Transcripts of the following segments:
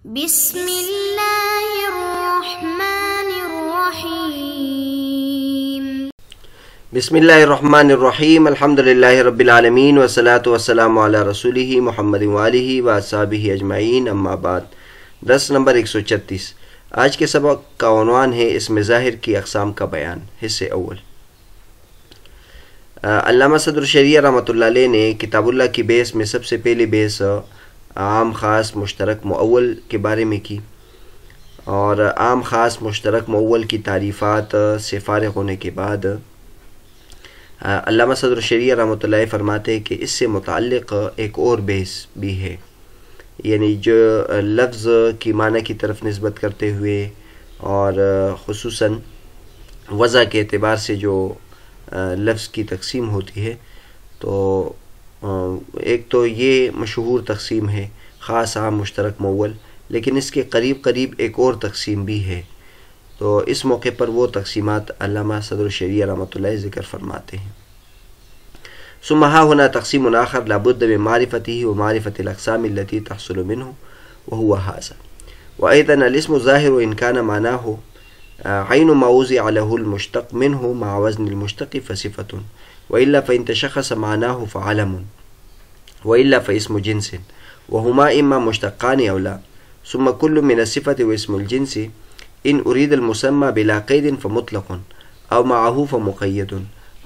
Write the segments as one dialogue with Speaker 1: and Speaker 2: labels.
Speaker 1: بسم اللہ الرحمن الرحیم
Speaker 2: بسم اللہ الرحمن الرحیم الحمدللہ رب العالمین والصلاة والسلام علی رسولہ محمد وآلہ واصحابہ اجمعین اما بعد۔ درس نمبر 136۔ آج کے سبق کا عنوان ہے اسم ظاہر کی اقسام کا بیان، حصہ اول۔ علامہ صدر الشریعہ رحمۃ اللہ علیہ نے کتاب اللہ کی بحث میں سب سے پہلی بحث عام خاص مشترک مؤول کے بارے میں کی، اور عام خاص مشترک مؤول کی تعریفات سے فارغ ہونے کے بعد علامہ صدر الشریعہ رحمۃ اللہ فرماتے ہیں کہ اس سے متعلق ایک اور بحث بھی ہے، یعنی جو لفظ کی معنی کی طرف نسبت کرتے ہوئے اور خصوصاً وضع کے اعتبار سے جو لفظ کی تقسیم ہوتی ہے، تو ایک تو یہ مشہور تقسیم ہے خاص عام مشترک مؤول، لیکن اس کے قریب قریب ایک اور تقسیم بھی ہے، تو اس موقع پر وہ تقسیمات علامہ صدر الشریعہ رحمۃ اللہ ذکر فرماتے ہیں۔ ثم ها هنا تقسیم آخر لابد من معرفته ومعرفة الأقسام التي تحصل منه وهو هذا، وأيضا الاسم الظاهر إن كان معناه عين ما وضع له المشتق منه مع وزن المشتق فصفة، وإلا فإن تشخص معناه فعلم، وإلا فاسم جنس، وهما إما مشتقان أو لا. ثم كل من الصفة واسم الجنس إن أريد المسمى بلا قيد فمطلق، أو معه فمقيد،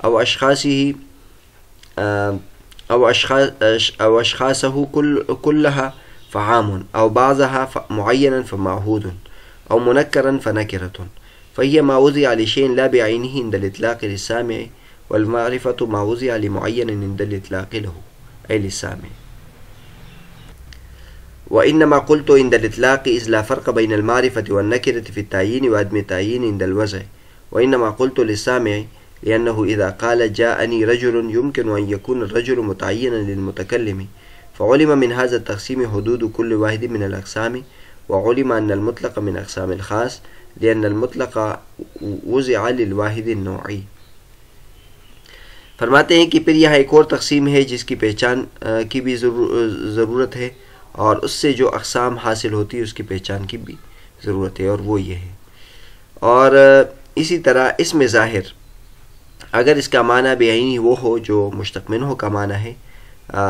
Speaker 2: أو أشخاصه كلها فعام، أو بعضها معينا فمعهود، أو منكرا فنكرة، فهي ما وضع لشيء لا بعينه عند الإطلاق للسامع، والمعرفة ما وضع لمعين عند الإطلاق له أي للسامع. وإنما قلت عند الإطلاق إذ لا فرق بين المعرفة والنكرة في التعيين وعدم التعيين عند الوضع، وإنما قلت للسامع لأنه إذا قال جاءني رجل يمكن أن يكون الرجل متعينا للمتكلم، فعلم من هذا التقسيم حدود كل واحد من الأقسام، وعلم أن المطلق من أقسام الخاص لأن المطلق وضع للواحد النوعي۔ فرماتے ہیں کہ پھر یہاں ایک اور تقسیم ہے جس کی پہچان کی بھی ضرورت ہے، اور اس سے جو اقسام حاصل ہوتی ہے اس کی پہچان کی بھی ضرورت ہے، اور وہ یہ ہے۔ اور اسی طرح اسم ظاہر اگر اس کا معنی بعینی وہ ہو جو مشتق منہ کا معنی ہے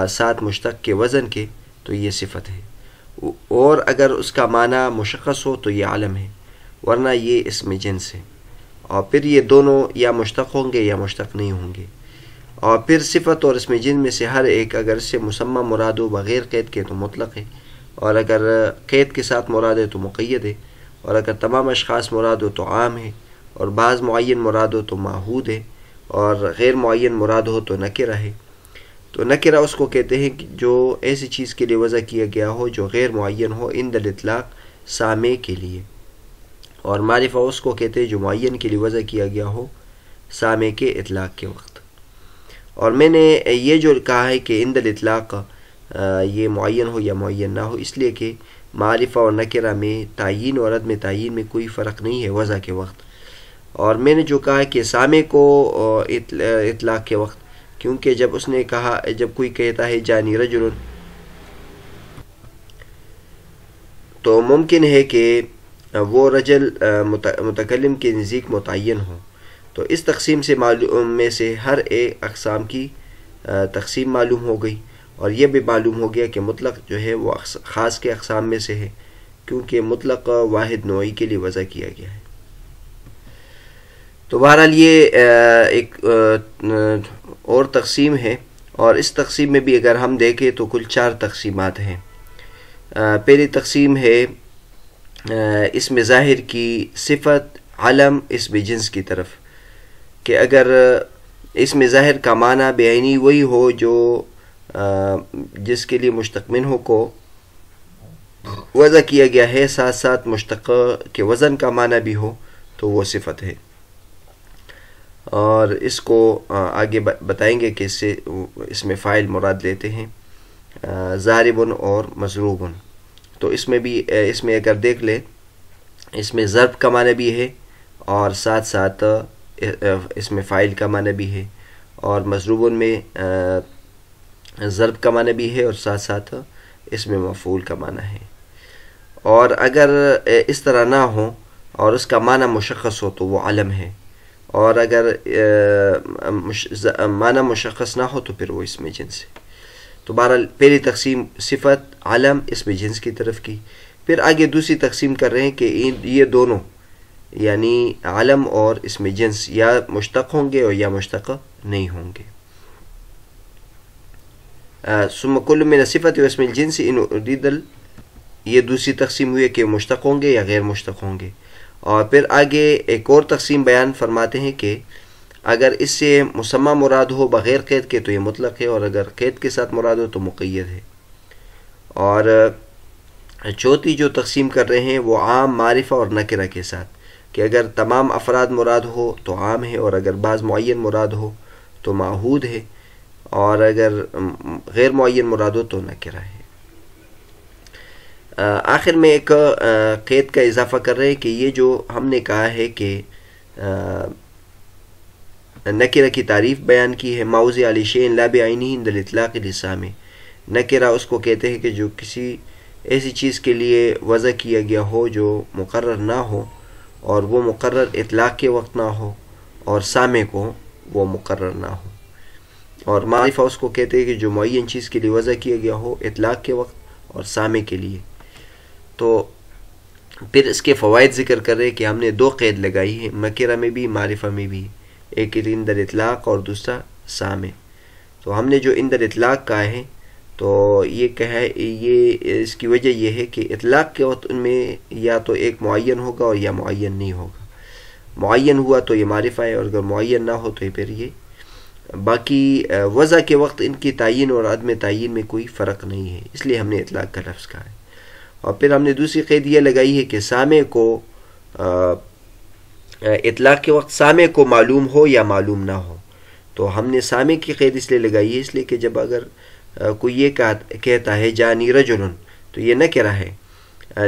Speaker 2: ساتھ مشتق کے وزن کے، تو یہ صفت ہے، اور اگر اس کا معنی مشخص ہو تو یہ علم ہے، ورنہ یہ اسم جنس ہے، اور پھر یہ دونوں یا مشتق ہوں گے یا مشتق نہیں ہوں گے۔ اور پھر صفت اور اسم جنس میں سے ہر ایک اگر اس سے مسمى مراد ہو بغیر قید کے تو مطلق ہے، اور اگر قید کے ساتھ مراد ہے تو مقید ہے، اور اگر تمام اشخاص مراد ہو تو عام ہے، اور بعض معین مراد ہو تو معہود ہے، اور غیر معین مراد ہو تو نکرہ ہے۔ تو نکرہ اس کو کہتے ہیں کہ جو ایسی چیز کے لیے وضع کیا گیا ہو جو غیر معین ہو عند الاطلاق سامع کے لیے، اور معرفہ اس کو کہتے ہیں جو معین کے لیے وضع کیا گیا ہو سامع کے اطلاق کے وقت۔ اور میں نے یہ جو کہا ہے کہ عند الاطلاق یہ معین ہو یا معین نہ ہو، اس لیے کہ معرفہ اور نکرہ میں تعیین اور عدم تعیین میں کوئی فرق نہیں ہے وضع کے وقت، اور میں نے جو کہا ہے کہ سامع کو اطلاق کے وقت، کیونکہ جب اس نے کہا، جب کوئی کہتا ہے جانی رجل، تو ممکن ہے کہ وہ رجل متکلم کے نزدیک متعین ہو، تو اس تقسیم سے معلوم میں سے ہر ایک اقسام کی تقسیم معلوم ہو گئی، اور یہ بھی معلوم ہو گیا کہ مطلق جو ہے وہ خاص کے اقسام میں سے ہے، کیونکہ مطلق واحد نوعی کے لیے وضع کیا گیا ہے۔ تو بہرحال یہ ایک اور تقسیم ہے، اور اس تقسیم میں بھی اگر ہم دیکھیں تو کل 4 تقسیمات ہیں۔ پہلی تقسیم ہے اسم ظاہر کی صفت علم اسم جنس کی طرف، کہ اگر اسم ظاہر کا معنی بعینی وہی ہو جو جس کے لیے مشتق منہ کو وضع کیا گیا ہے، ساتھ ساتھ مشتق کے وزن کا معنی بھی ہو، تو وہ صفت ہے، اور اس کو آگے بتائیں گے کہ اس میں فاعل مراد لیتے ہیں ضارب اور مضروب۔ تو اس میں بھی اس میں اگر دیکھ لیں، اس میں ضرب کا معنی بھی ہے، اور ساتھ ساتھ اس میں فاعل کا معنی بھی ہے، اور مضروب میں ضرب کا معنی بھی ہے، اور ساتھ ساتھ اس میں مفعول کا معنی ہے۔ اور اگر اس طرح نہ ہو اور اس کا معنی مشخص ہو تو وہ علم ہے، اور اگر معنی مشخص نہ ہو تو پھر وہ اسم جنس ہے۔ تو بہرحال پہلی تقسیم صفت علم اسم جنس کی طرف کی، پھر آگے دوسری تقسیم کر رہے ہیں کہ یہ دونوں یعنی علم اور اسم جنس یا مشتق ہوں گے اور یا مشتق نہیں ہوں گے۔ ثم کل من صفت و اسم الجنس ان اريد یہ دوسری تقسیم ہوئی کہ مشتق ہوں گے یا غیر مشتق ہوں گے، اور پھر آگے ایک اور تقسیم بیان فرماتے ہیں کہ اگر اس سے مسمى مراد ہو بغیر قید کے تو یہ مطلق ہے، اور اگر قید کے ساتھ مراد ہو تو مقید ہے۔ اور چوتھی جو تقسیم کر رہے ہیں وہ عام، معرفہ اور نکرہ کے ساتھ، کہ اگر تمام افراد مراد ہو تو عام ہے، اور اگر بعض معین مراد ہو تو معہود ہے، اور اگر غیر معین مراد ہو تو نکرہ ہے۔ آخر میں ایک قید کا اضافہ کر رہے ہیں کہ یہ جو ہم نے کہا ہے کہ نکرہ کی تعریف بیان کی ہے، موضع لشیء لا بعینہ عند الاطلاق للسامع، نکرہ اس کو کہتے ہیں کہ جو کسی ایسی چیز کے لیے وضع کیا گیا ہو جو مقرر نہ ہو، اور وہ مقرر اطلاق کے وقت نہ ہو، اور سامع کو وہ مقرر نہ ہو۔ اور معرفہ اس کو کہتے ہیں کہ جو معین چیز کے لیے وضع کیا گیا ہو اطلاق کے وقت اور سامع کے لیے۔ تو پھر اس کے فوائد ذکر کر رہے کہ ہم نے دو قید لگائی ہے، نکرہ میں بھی معرفہ میں بھی، ایک عند الاطلاق اور دوسرا سامع۔ تو ہم نے جو عند الاطلاق کہا ہے تو یہ کہا ہے، یہ اس کی وجہ یہ ہے کہ اطلاق کے وقت ان میں یا تو ایک معین ہوگا اور یا معین نہیں ہوگا، معین ہوا تو یہ معرفہ ہے، اور اگر معین نہ ہو تو پھر یہ باقی وضع کے وقت ان کی تعین اور عدم تعین میں کوئی فرق نہیں ہے، اس لیے ہم نے اطلاق کا لفظ کہا ہے۔ اور پھر ہم نے دوسری قید یہ لگائی ہے کہ سامع کو اطلاق کے وقت سامع کو معلوم ہو یا معلوم نہ ہو، تو ہم نے سامع کی قید اس لیے لگائی ہے اس لیے کہ جب اگر کوئی یہ کہتا ہے جانی رجل تو یہ نکرہ ہے،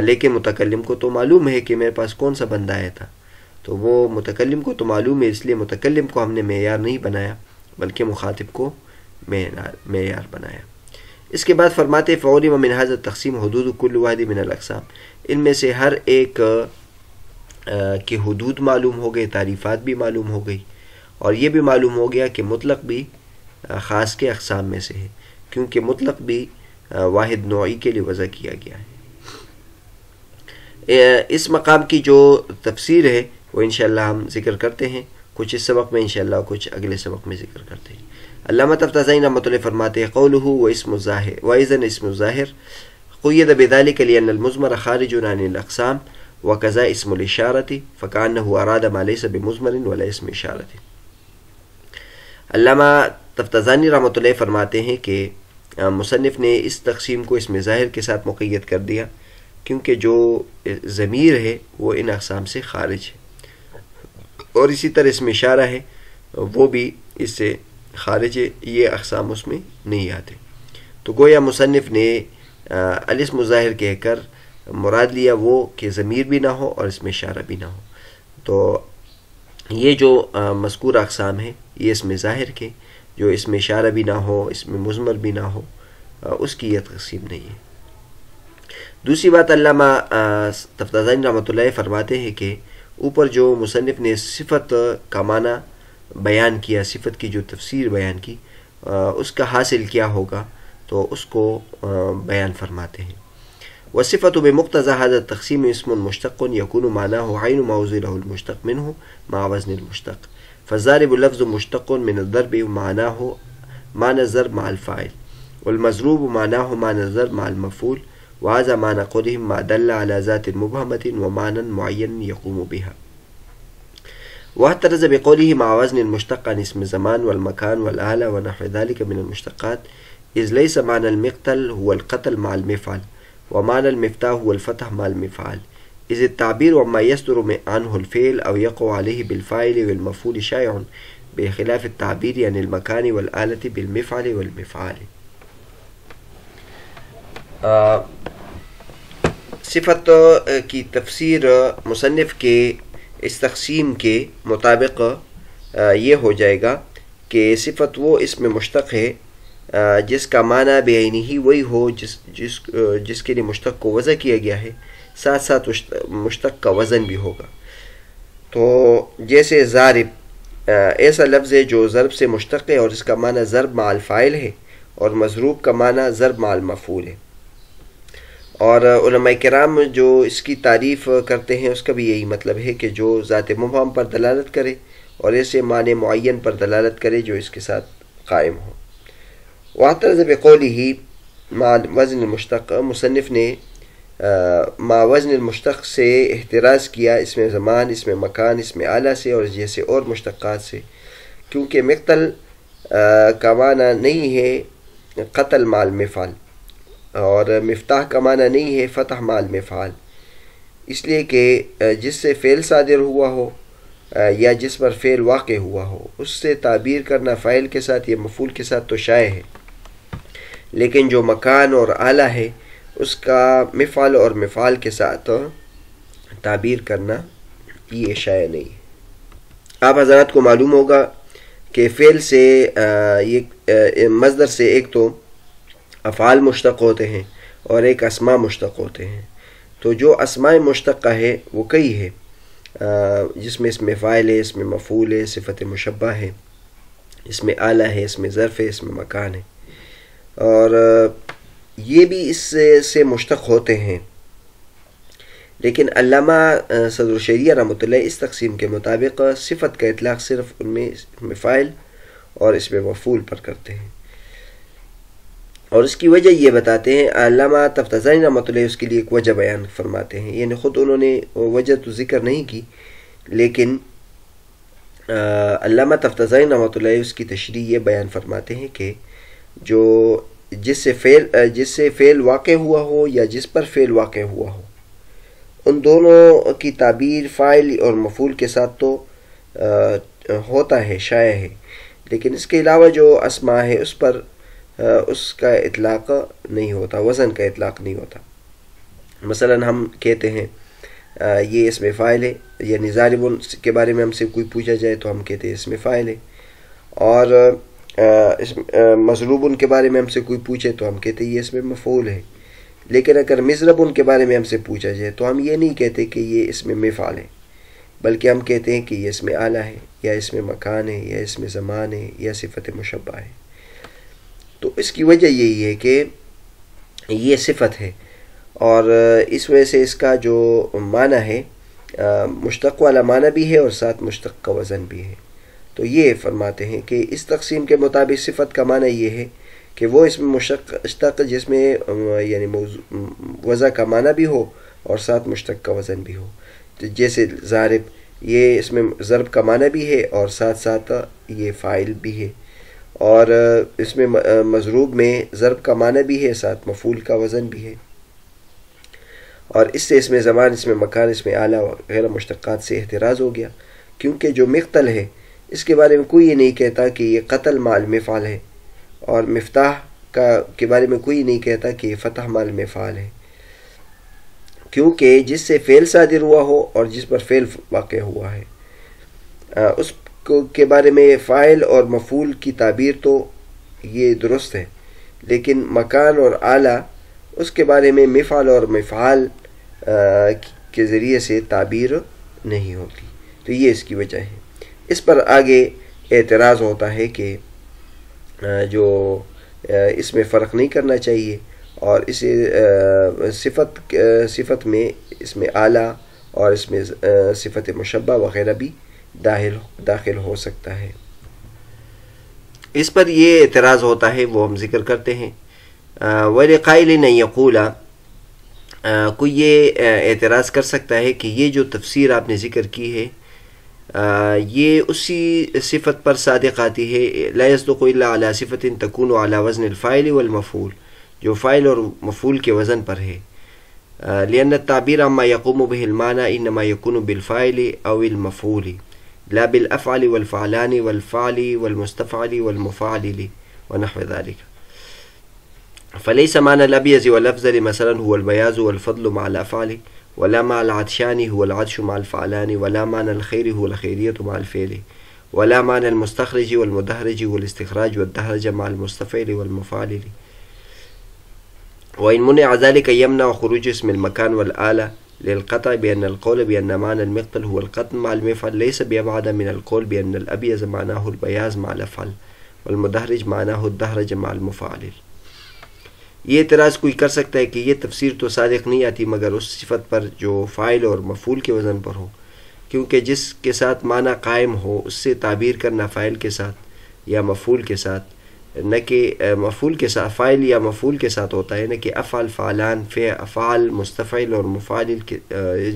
Speaker 2: لیکن متکلم کو تو معلوم ہے کہ میرے پاس کون سا بندہ آیا تھا، تو وہ متکلم کو تو معلوم ہے، اس لیے متکلم کو ہم نے معیار نہیں بنایا بلکہ مخاطب کو معیار بنایا۔ اس کے بعد فرماتے فعلم من هذا التقسیم حدود كل واحد من الاقسام، ان میں سے ہر ایک کے حدود معلوم ہو گئے، تعریفات بھی معلوم ہو گئی، اور یہ بھی معلوم ہو گیا کہ مطلق بھی خاص کے اقسام میں سے ہے، کیونکہ مطلق بھی واحد نوعی کے لیے وضع کیا گیا ہے۔ اس مقام کی جو تفسیر ہے وہ انشاءاللہ ہم ذکر کرتے ہیں، کچھ اس سبق میں انشاءاللہ، کچھ اگلے سبق میں ذکر کرتے ہیں۔ علامہ تفتازانی رحمۃ اللہ فرماتے ہیں قولہ واسم الظاہر وإذن اسم الظاہر قید بذلك لأن المضمر خارج عن الأقسام وكذا اسم الإشارة فكأنه أراد ما ليس بمضمر ولا اسم إشارة۔ علامہ تفتازانی رحمۃ اللہ فرماتے ہیں کہ مصنف نے اس تقسیم کو اسم ظاہر کے ساتھ مقید کر دیا کیونکہ جو ضمیر ہے وہ ان اقسام سے خارج ہے، اور اسی طرح اسم اشارہ ہے وہ بھی اس سے خارج ہے، یہ اقسام اس میں نہیں آتے۔ تو گویا مصنف نے الاسم الظاہر کہہ کر مراد لیا وہ کہ ضمیر بھی نہ ہو اور اسم اشارہ بھی نہ ہو۔ تو یہ جو مذکور اقسام ہیں یہ اسم ظاہر کے، جو اسم اشارہ بھی نہ ہو، اسم مضمر بھی نہ ہو، اس کی یہ تقسیم نہیں ہے۔ دوسری بات علامہ تفتازانی رحمۃ اللہ فرماتے ہیں کہ اوپر جو مصنف نے صفت کا معنی بیان کیا، صفت کی جو تفسیر بیان کی، اس کا حاصل کیا ہوگا تو اس کو بیان فرماتے ہیں۔ والصفة بمقتضى هذا التقسيم اسم مشتق يكون معناه عين ما وزله المشتق منه مع وزن المشتق، فالضارب لفظ مشتق من الضرب معناه معنى الضرب مع الفاعل، والمضروب معناه معنى الضرب مع المفعول، وهذا معنى قولهم ما دل على ذات مبهمة ومعنى معين يقوم بها، واحترز بقوله مع وزن المشتق عن اسم الزمان والمكان والآلة ونحو ذلك من المشتقات، إذ ليس معنى المقتل هو القتل مع المفعل، ومعنى المفتاح هو الفتح مع المفعال، إذ التعبير عما يصدر عنه الفعل أو يقع عليه بالفاعل والمفعول شائع بخلاف التعبير عن المكان والآلة بالمفعل والمفعال۔ صفت کی تفسیر مصنف کے اس تقسیم کے مطابق یہ ہو جائے گا کہ صفت وہ اسم مشتق ہے جس کا معنی بعینہ ہی وہی ہو جس کے لیے مشتق کو وضع کیا گیا ہے، ساتھ ساتھ مشتق کا وزن بھی ہوگا. تو جیسے ضارب ایسا لفظ ہے جو ضرب سے مشتق ہے اور اس کا معنی ضرب مع الفاعل ہے، اور مضروب کا معنی ضرب مع المفعول ہے. اور علماء کرام جو اس کی تعریف کرتے ہیں اس کا بھی یہی مطلب ہے کہ جو ذات مبہم پر دلالت کرے اور ایسے معنی معین پر دلالت کرے جو اس کے ساتھ قائم ہو. واعترض بقوله مع وزن المشتق، مصنف نے مع وزن المشتق سے احتراز کیا اس میں زمان، اس میں مکان، اس میں اعلیٰ سے اور جیسے اور مشتقات سے، کیونکہ مقتل کا معنی نہیں ہے قتل مع المفعل، اور مفتاح کا معنی نہیں ہے فتح مع المفعال، اس لیے کہ جس سے فعل صادر ہوا ہو یا جس پر فعل واقع ہوا ہو اس سے تعبیر کرنا فاعل کے ساتھ یا مفعول کے ساتھ تو شائع ہے، لیکن جو مکان اور اعلیٰ ہے اس کا مفعل اور مفعال کے ساتھ تعبیر کرنا یہ شائع نہیں ہے. آپ حضرات کو معلوم ہوگا کہ فعل سے یہ مصدر سے ایک تو افعال مشتق ہوتے ہیں اور ایک اسماء مشتق ہوتے ہیں. تو جو اسماء مشتقہ ہے وہ کئی ہے، جس میں اس میں فاعل ہے، اس میں مفعول ہے، صفت مشبہ ہے، اس میں اعلیٰ ہے، اس میں ظرف ہے، اس میں مکان ہے، اور یہ بھی اس سے مشتق ہوتے ہیں. لیکن علامہ صدر الشریعہ رحمۃ اللہ اس تقسیم کے مطابق صفت کا اطلاق صرف ان میں فاعل اور اس میں مفعول پر کرتے ہیں، اور اس کی وجہ یہ بتاتے ہیں. علامہ تفتزانی رحمۃ اللہ اس کے لیے ایک وجہ بیان فرماتے ہیں، یعنی خود انہوں نے وجہ تو ذکر نہیں کی، لیکن علامہ تفتزانی رحمۃ اللہ اس کی تشریح یہ بیان فرماتے ہیں کہ جو جس سے فعل واقع ہوا ہو یا جس پر فعل واقع ہوا ہو ان دونوں کی تعبیر فاعل اور مفعول کے ساتھ تو ہوتا ہے، شائع ہے، لیکن اس کے علاوہ جو اسماء ہے اس پر اس کا اطلاق نہیں ہوتا، وزن کا اطلاق نہیں ہوتا. مثلا ہم کہتے ہیں یہ اس میں فاعل ہے، یعنی ضارب کے بارے میں ہم سے کوئی پوچھا جائے تو ہم کہتے ہیں اس میں فاعل ہے، اور مضروب کے بارے میں ہم سے کوئی پوچھے تو ہم کہتے ہیں یہ اس میں مفعول ہے. لیکن اگر مضرب کے بارے میں ہم سے پوچھا جائے تو ہم یہ نہیں کہتے کہ یہ اس میں مفعول ہے، بلکہ ہم کہتے ہیں کہ یہ اس میں اعلیٰ ہے، یا اس میں مکان ہے، یا اس میں زمان ہے، یا صفت مشبہ ہے. تو اس کی وجہ یہی ہے کہ یہ صفت ہے، اور اس وجہ سے اس کا جو معنی ہے مشتق والا معنی بھی ہے اور ساتھ مشتق کا وزن بھی ہے. تو یہ فرماتے ہیں کہ اس تقسیم کے مطابق صفت کا معنی یہ ہے کہ وہ اس میں مشتق جس میں یعنی وضع کا معنی بھی ہو اور ساتھ مشتق کا وزن بھی ہو. تو جیسے ضارب، یہ اس میں ضرب کا معنی بھی ہے اور ساتھ ساتھ یہ فاعل بھی ہے، اور اس میں مضروب میں ضرب کا معنی بھی ہے، ساتھ مفعول کا وزن بھی ہے، اور اس سے اس میں زمان، اس میں مکان، اس میں اعلیٰ وغیرہ مشتقات سے احتراز ہو گیا، کیونکہ جو مقتل ہے اس کے بارے میں کوئی یہ نہیں کہتا کہ یہ قتل مع المفعل ہے، اور مفتاح کے بارے میں کوئی نہیں کہتا کہ یہ فتح مع المفعل ہے، کیونکہ جس سے فعل صادر ہوا ہو اور جس پر فعل واقع ہوا ہے اس کے بارے میں فاعل اور مفعول کی تعبیر تو یہ درست ہے، لیکن مکان اور اعلیٰ اس کے بارے میں مفعل اور مفعال کے ذریعے سے تعبیر نہیں ہوتی. تو یہ اس کی وجہ ہے. اس پر آگے اعتراض ہوتا ہے کہ جو اس میں فرق نہیں کرنا چاہیے، اور اسے صفت میں اس میں اعلیٰ اور اس میں صفت مشبہ وغیرہ بھی داخل ہو سکتا ہے. اس پر یہ اعتراض ہوتا ہے، وہ ہم ذکر کرتے ہیں. وَلِقَائِلٍ أَن يَقُولَ، کوئی یہ اعتراض کر سکتا ہے کہ یہ جو تفسیر آپ نے ذکر کی ہے یہ اسی صفت پر صادق آتی ہے، لا يصدق الا على صفت تكون على وزن الفاعل والمفعول، جو فاعل اور مفعول کے وزن پر ہے. لأن التعبير عما يقوم به المعنى إنما يكون بالفاعل أو المفعول لا بالأفعل والفعلان والفعل والمستفعل والمفعل ونحو ذلك. فليس معنى الأبيض والأفضل مثلا هو البياض والفضل مع الأفعال، ولا مع العطشان هو العطش مع الفعلان، ولا معنى الخير هو الخيرية مع الفعل، ولا معنى المستخرج والمدهرج والاستخراج والدهرج مع المستفعل والمفعل. وإن منع ذلك يمنع خروج اسم المكان والآلة للقطع بأن القول بأن معنى المقتل هو القتل مع المفعل ليس بأبعد من القول بأن الأبيض معناه البياض مع الأفعل والمدحرج معناه الدحرج مع المفعل. یہ اعتراض کوئی کر سکتا ہے کہ یہ تفسیر تو صادق نہیں آتی مگر اس صفت پر جو فاعل اور مفعول کے وزن پر ہو، کیونکہ جس کے ساتھ معنی قائم ہو اس سے تعبیر کرنا فاعل کے ساتھ یا مفعول کے ساتھ، نہ کہ مفعول کے ساتھ، فاعل یا مفعول کے ساتھ ہوتا ہے، نہ کہ افعل، فعلان، افعال، مستفعل اور مفعل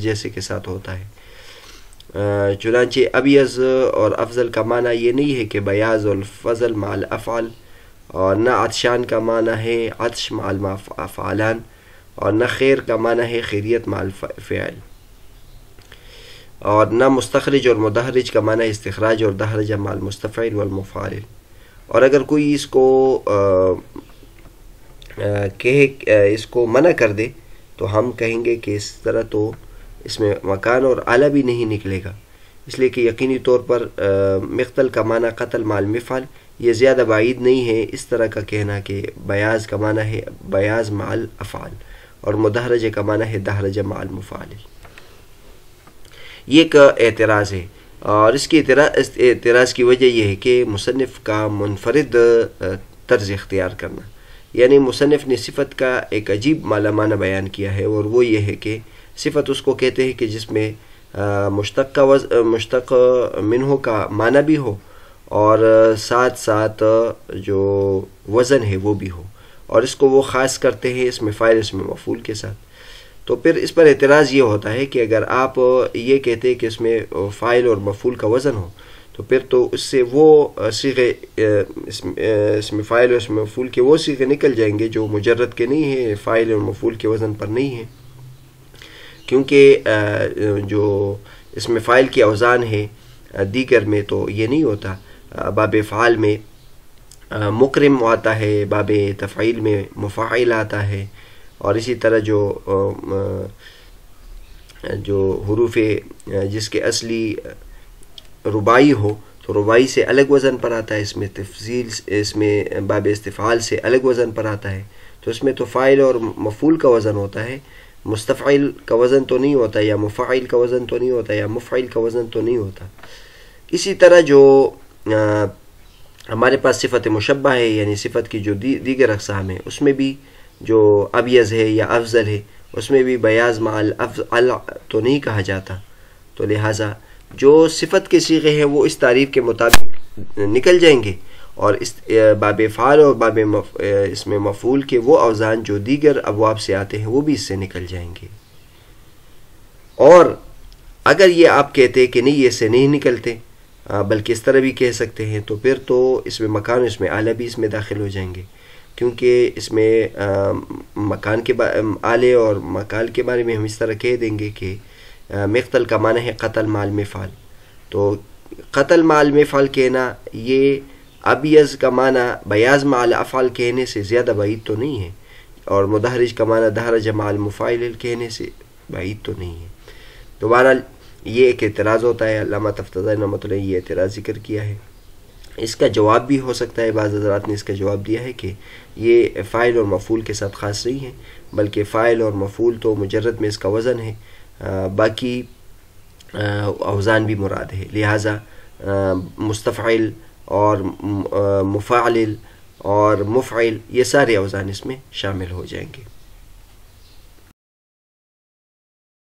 Speaker 2: جیسے کے ساتھ ہوتا ہے۔ چنانچہ ابیض اور افضل کا معنی یہ نہیں ہے کہ بیاض الفضل مع الافعال، اور نہ عطشان کا معنی ہے عطش مع الفعلان، اور نہ خیر کا معنی ہے خیریت مع الفعل، اور نہ مستخرج اور مدحرج کا معنی استخراج اور دحرج مع المستفعل والمفعل۔ اور اگر کوئی اس کو اس کو منع کر دے تو ہم کہیں گے کہ اس طرح تو اس میں مکان اور اعلیٰ بھی نہیں نکلے گا، اس لیے کہ یقینی طور پر مقتل کا معنی قتل مع المفعل یہ زیادہ بعید نہیں ہے اس طرح کا کہنا کہ بیاض کا معنی ہے بیاض مع الافعال اور مدحرج کا معنی ہے دحرج مع المفعل۔ یہ ایک اعتراض ہے، اور اس کی اعتراض کی وجہ یہ ہے کہ مصنف کا منفرد طرز اختیار کرنا، یعنی مصنف نے صفت کا ایک عجیب مالا معنی بیان کیا ہے، اور وہ یہ ہے کہ صفت اس کو کہتے ہیں کہ جس میں مشتق منہ کا معنی بھی ہو اور ساتھ ساتھ جو وزن ہے وہ بھی ہو، اور اس کو وہ خاص کرتے ہیں اس میں فاعل اس میں مفعول کے ساتھ۔ تو پھر اس پر اعتراض یہ ہوتا ہے کہ اگر آپ یہ کہتے ہیں کہ اس میں فاعل اور مفعول کا وزن ہو تو پھر تو اس سے وہ صیغے اس میں فاعل اور اس میں مفعول کے وہ صیغے نکل جائیں گے جو مجرد کے نہیں ہیں، فاعل اور مفعول کے وزن پر نہیں ہیں، کیونکہ جو اس میں فاعل کی اوزان ہے دیگر میں تو یہ نہیں ہوتا۔ باب فعال میں مکرم آتا ہے، باب تفعیل میں مفاعل آتا ہے، اور اسی طرح جو حروف جس کے اصلی رباعی ہو تو رباعی سے الگ وزن پر آتا ہے، اس میں باب استفعال سے الگ وزن پر آتا ہے، تو اس میں تو فاعل اور مفعول کا وزن ہوتا ہے، مستفعل کا وزن تو نہیں ہوتا، یا مفاعل کا وزن تو نہیں ہوتا، یا مفعل کا وزن تو نہیں ہوتا۔ اسی طرح جو ہمارے پاس صفت مشبہ ہے، یعنی صفت کی جو دیگر اقسام ہیں، اس میں بھی جو ابیض ہے یا افضل ہے اس میں بھی بیاض مع الافعل تو نہیں کہا جاتا، تو لہٰذا جو صفت کے صیغے ہیں وہ اس تعریف کے مطابق نکل جائیں گے، اور اس باب فعال اور باب اس میں مفعول کے وہ اوزان جو دیگر ابواب سے آتے ہیں وہ بھی اس سے نکل جائیں گے۔ اور اگر یہ آپ کہتے کہ نہیں یہ اس سے نہیں نکلتے بلکہ اس طرح بھی کہہ سکتے ہیں، تو پھر تو اس میں مکان اس میں اعلیٰ بھی اس میں داخل ہو جائیں گے، کیونکہ اس میں مکان کے اعلیٰ اور مکان کے بارے میں ہم اس طرح کہہ دیں گے کہ مقتل کا معنی ہے قتل مع المفعل، تو قتل مع المفعل کہنا یہ ابیض کا معنی بیاض مع الافعال کہنے سے زیادہ بعید تو نہیں ہے، اور مدحرج کا معنی دحرج مع المفعل کہنے سے بعید تو نہیں ہے۔ تو بہرحال یہ ایک اعتراض ہوتا ہے، علامہ تفتزانی رحمۃ اللہ یہ اعتراض ذکر کیا ہے۔ اس کا جواب بھی ہو سکتا ہے، بعض حضرات نے اس کا جواب دیا ہے کہ یہ فاعل اور مفعول کے ساتھ خاص نہیں ہے، بلکہ فاعل اور مفعول تو مجرد میں اس کا وزن ہے، باقی اوزان بھی مراد ہے، لہٰذا مستفعل اور مفاعل اور مفعل یہ سارے اوزان اس میں شامل ہو جائیں گے۔